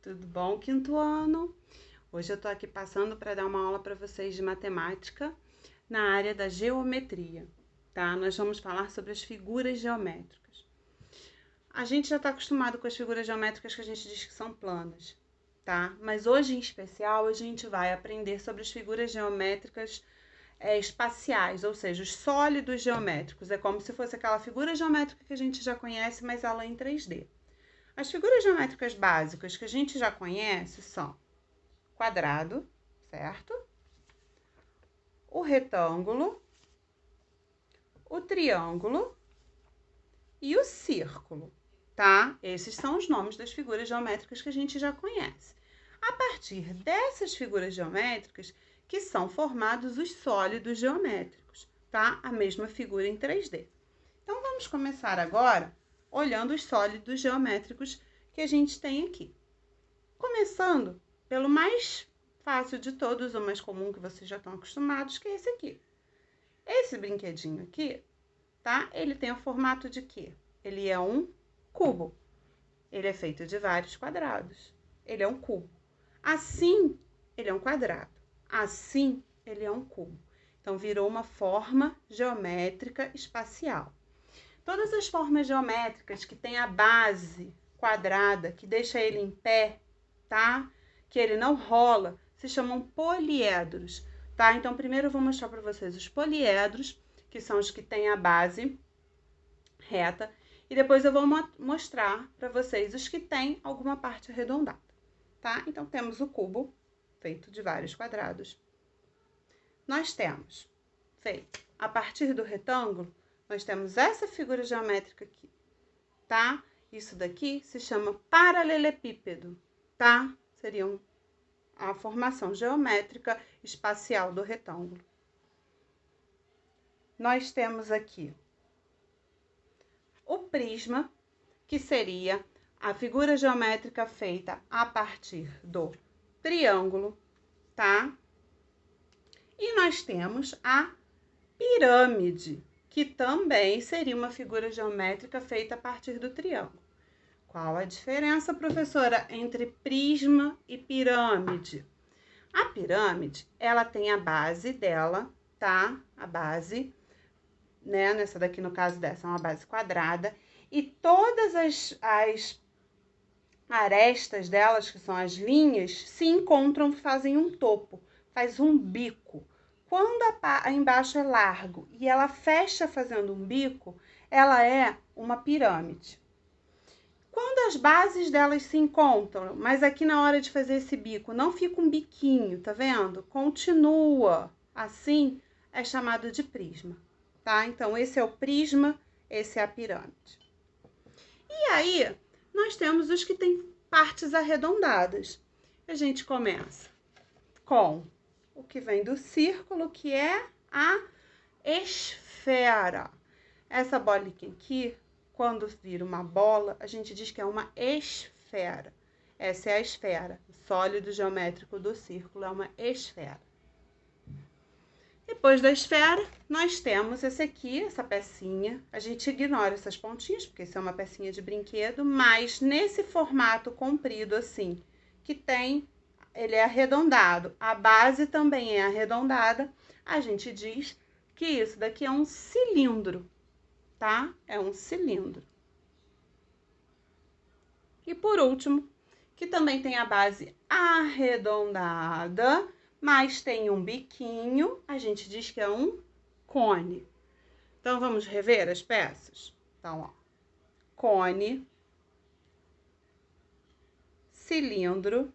Tudo bom, quinto ano? Hoje eu tô aqui passando para dar uma aula para vocês de matemática na área da geometria, tá? Nós vamos falar sobre as figuras geométricas. A gente já está acostumado com as figuras geométricas que a gente diz que são planas, tá? Mas hoje em especial a gente vai aprender sobre as figuras geométricas espaciais, ou seja, os sólidos geométricos. É como se fosse aquela figura geométrica que a gente já conhece, mas ela é em 3D. As figuras geométricas básicas que a gente já conhece são quadrado, certo? O retângulo, o triângulo e o círculo, tá? Esses são os nomes das figuras geométricas que a gente já conhece. A partir dessas figuras geométricas que são formados os sólidos geométricos, tá? A mesma figura em 3D. Então, vamos começar agora olhando os sólidos geométricos que a gente tem aqui. Começando pelo mais fácil de todos, o mais comum que vocês já estão acostumados, que é esse aqui. Esse brinquedinho aqui, tá? Ele tem o formato de quê? Ele é um cubo. Ele é feito de vários quadrados. Ele é um cubo. Assim, ele é um quadrado. Assim, ele é um cubo. Então, virou uma forma geométrica espacial. Todas as formas geométricas que têm a base quadrada, que deixa ele em pé, tá? Que ele não rola, se chamam poliedros, tá? Então, primeiro eu vou mostrar para vocês os poliedros, que são os que têm a base reta, e depois eu vou mostrar para vocês os que têm alguma parte arredondada, tá? Então, temos o cubo, feito de vários quadrados. Nós temos, feito a partir do retângulo, nós temos essa figura geométrica aqui, tá? Isso daqui se chama paralelepípedo, tá? Seria a formação geométrica espacial do retângulo. Nós temos aqui o prisma, que seria a figura geométrica feita a partir do triângulo, tá? E nós temos a pirâmide, que também seria uma figura geométrica feita a partir do triângulo. Qual a diferença, professora, entre prisma e pirâmide? A pirâmide, ela tem a base dela, tá? A base, né? Nessa daqui, no caso dessa, é uma base quadrada. E todas as arestas delas, que são as linhas, se encontram, fazem um topo, faz um bico. Quando embaixo é largo e ela fecha fazendo um bico, ela é uma pirâmide. Quando as bases delas se encontram, mas aqui na hora de fazer esse bico não fica um biquinho, tá vendo? Continua assim, é chamado de prisma, tá? Então, esse é o prisma, esse é a pirâmide. E aí, nós temos os que têm partes arredondadas. A gente começa com o que vem do círculo, que é a esfera. Essa bolinha aqui, quando vira uma bola, a gente diz que é uma esfera. Essa é a esfera. O sólido geométrico do círculo é uma esfera. Depois da esfera, nós temos esse aqui, essa pecinha. A gente ignora essas pontinhas, porque isso é uma pecinha de brinquedo, mas nesse formato comprido assim, que tem, ele é arredondado, a base também é arredondada, a gente diz que isso daqui é um cilindro, tá? É um cilindro. E por último, que também tem a base arredondada, mas tem um biquinho, a gente diz que é um cone. Então, vamos rever as peças? Então, ó, cone, cilindro,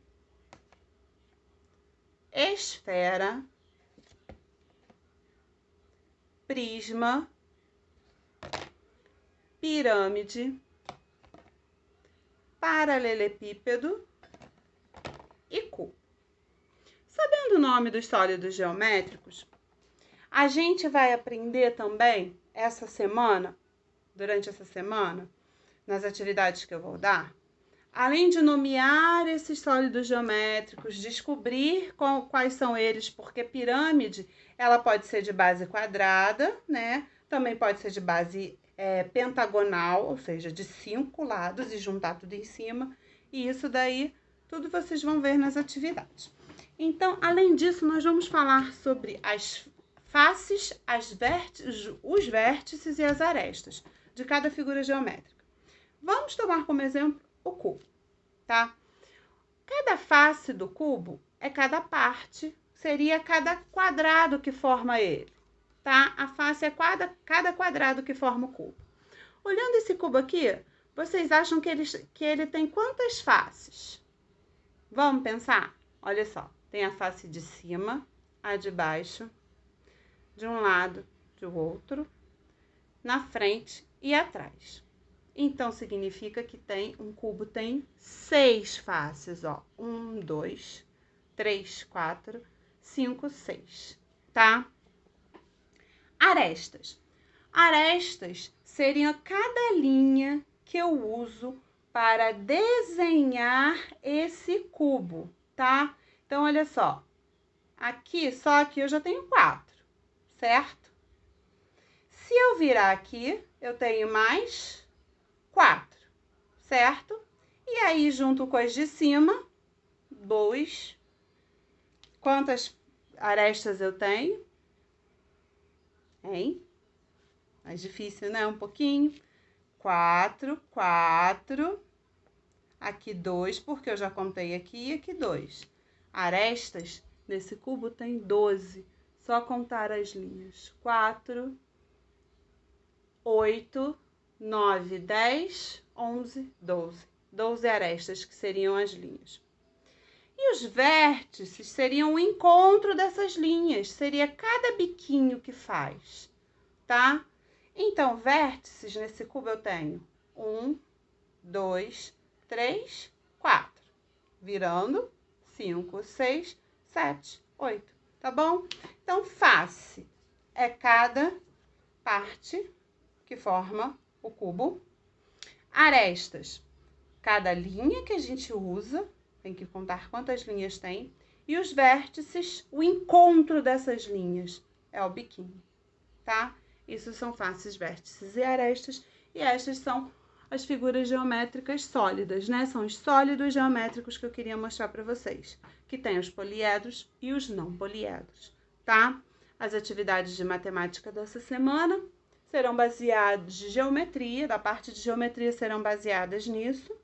esfera, prisma, pirâmide, paralelepípedo e cubo. Sabendo o nome dos sólidos geométricos, a gente vai aprender também essa semana, durante essa semana, nas atividades que eu vou dar, além de nomear esses sólidos geométricos, descobrir quais são eles, porque pirâmide, ela pode ser de base quadrada, né? Também pode ser de base pentagonal, ou seja, de 5 lados e juntar tudo em cima. E isso daí tudo vocês vão ver nas atividades. Então, além disso, nós vamos falar sobre as faces, os vértices e as arestas de cada figura geométrica. Vamos tomar como exemplo o cubo, tá? Cada face do cubo é cada parte, seria cada quadrado que forma ele, tá? A face é cada quadrado que forma o cubo. Olhando esse cubo aqui, vocês acham que ele tem quantas faces? Vamos pensar? Olha só, tem a face de cima, a de baixo, de um lado, do outro, na frente e atrás. Então, significa que um cubo tem 6 faces, ó. 1, 2, 3, 4, 5, 6, tá? Arestas. Arestas seriam cada linha que eu uso para desenhar esse cubo, tá? Então, olha só. Só aqui eu já tenho 4, certo? Se eu virar aqui, eu tenho mais 4, certo? E aí, junto com as de cima, 2. Quantas arestas eu tenho? Hein? Mais difícil, né? Um pouquinho. 4, 4. Aqui 2, porque eu já contei aqui e aqui 2. Arestas, nesse cubo tem 12. Só contar as linhas. 4, 8, 9, 10, 11, 12. 12 arestas, que seriam as linhas. E os vértices seriam o encontro dessas linhas. Seria cada biquinho que faz, tá? Então, vértices nesse cubo eu tenho 1, 2, 3, 4. Virando 5, 6, 7, 8. Tá bom? Então, face é cada parte que forma o cubo. Arestas, cada linha que a gente usa, tem que contar quantas linhas tem. E os vértices, o encontro dessas linhas é o biquinho, tá? Isso são faces, vértices e arestas. E estas são as figuras geométricas sólidas, né? São os sólidos geométricos que eu queria mostrar para vocês. Que tem os poliedros e os não poliedros, tá? As atividades de matemática dessa semana serão baseadas de geometria, da parte de geometria serão baseadas nisso,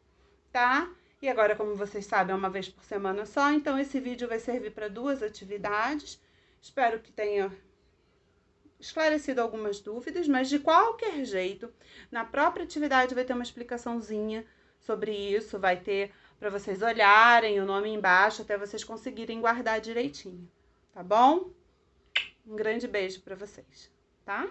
tá? E agora, como vocês sabem, é uma vez por semana só, então esse vídeo vai servir para 2 atividades. Espero que tenha esclarecido algumas dúvidas, mas de qualquer jeito, na própria atividade vai ter uma explicaçãozinha sobre isso, vai ter para vocês olharem o nome embaixo até vocês conseguirem guardar direitinho, tá bom? Um grande beijo para vocês, tá?